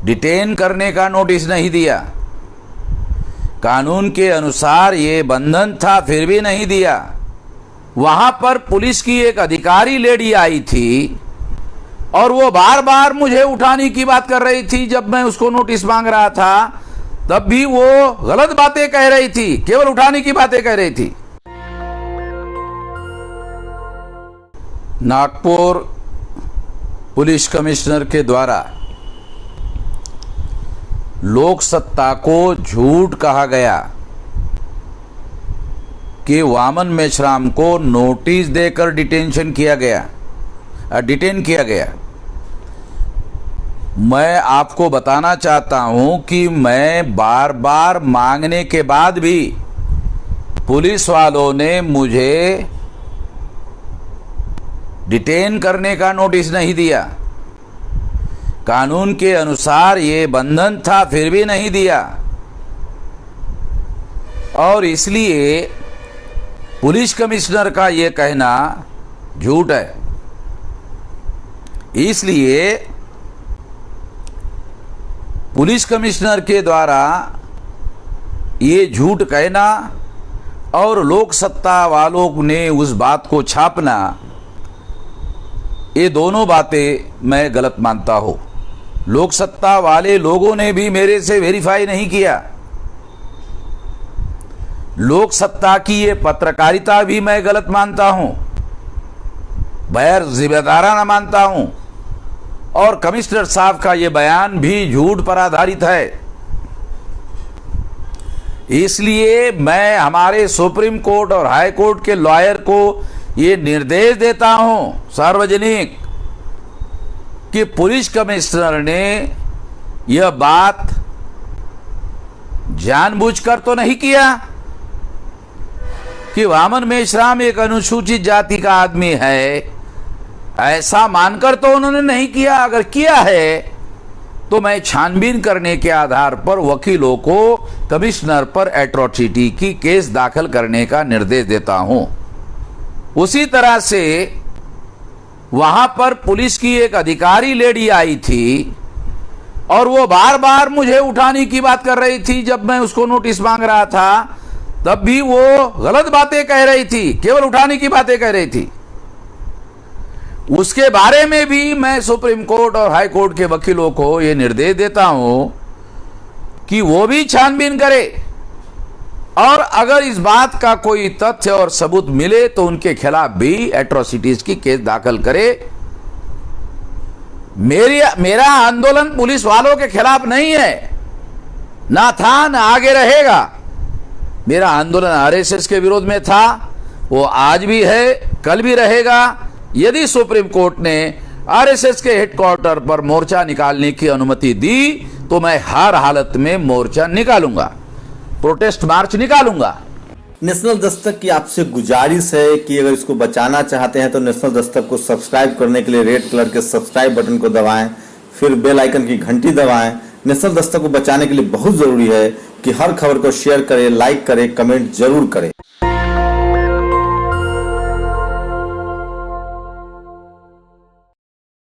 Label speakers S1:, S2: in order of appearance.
S1: Detain करने का notice नहीं दिया। कानून के अनुसार ये बंधन था, फिर भी नहीं दिया। वहां पर पुलिस की एक अधिकारी लेडी आई थी और वो बार बार मुझे उठाने की बात कर रही थी। जब मैं उसको नोटिस मांग रहा था तब भी वो गलत बातें कह रही थी, केवल उठाने की बातें कह रही थी। नागपुर पुलिस कमिश्नर के द्वारा लोक सत्ता को झूठ कहा गया कि वामन मेश्राम को नोटिस देकर डिटेन किया गया। मैं आपको बताना चाहता हूं कि मैं बार बार मांगने के बाद भी पुलिस वालों ने मुझे डिटेन करने का नोटिस नहीं दिया। कानून के अनुसार ये बंधन था, फिर भी नहीं दिया। और इसलिए पुलिस कमिश्नर का ये कहना झूठ है। इसलिए पुलिस कमिश्नर के द्वारा ये झूठ कहना और लोक सत्ता वालों ने उस बात को छापना, ये दोनों बातें मैं गलत मानता हूं। लोक सत्ता वाले लोगों ने भी मेरे से वेरीफाई नहीं किया। लोक सत्ता की ये पत्रकारिता भी मैं गलत मानता हूं, गैर जिम्मेदाराना मानता हूं। और कमिश्नर साहब का ये बयान भी झूठ पर आधारित है। इसलिए मैं हमारे सुप्रीम कोर्ट और हाई कोर्ट के लॉयर को ये निर्देश देता हूं सार्वजनिक कि पुलिस कमिश्नर ने यह बात जानबूझकर तो नहीं किया कि वामन मेश्राम एक अनुसूचित जाति का आदमी है, ऐसा मानकर तो उन्होंने नहीं किया। अगर किया है तो मैं छानबीन करने के आधार पर वकीलों को कमिश्नर पर एट्रोसिटी की केस दाखिल करने का निर्देश देता हूं। उसी तरह से वहां पर पुलिस की एक अधिकारी लेडी आई थी और वो बार बार मुझे उठाने की बात कर रही थी। जब मैं उसको नोटिस मांग रहा था तब भी वो गलत बातें कह रही थी, केवल उठाने की बातें कह रही थी। उसके बारे में भी मैं सुप्रीम कोर्ट और हाई कोर्ट के वकीलों को यह निर्देश देता हूं कि वो भी छानबीन करे और अगर इस बात का कोई तथ्य और सबूत मिले तो उनके खिलाफ भी एट्रोसिटीज की केस दाखिल करे। मेरा आंदोलन पुलिस वालों के खिलाफ नहीं है, ना था ना आगे रहेगा। मेरा आंदोलन आरएसएस के विरोध में था, वो आज भी है, कल भी रहेगा। यदि सुप्रीम कोर्ट ने आरएसएस के हेडक्वार्टर पर मोर्चा निकालने की अनुमति दी तो मैं हर हालत में मोर्चा निकालूंगा, प्रोटेस्ट मार्च निकालूंगा।
S2: नेशनल दस्तक की आपसे गुजारिश है कि अगर इसको बचाना चाहते हैं तो नेशनल दस्तक को सब्सक्राइब करने के लिए रेड कलर के सब्सक्राइब बटन को दबाएं, फिर बेल आइकन की घंटी दबाएं। नेशनल दस्तक को बचाने के लिए बहुत जरूरी है कि हर खबर को शेयर करें, लाइक करें, कमेंट जरूर करें।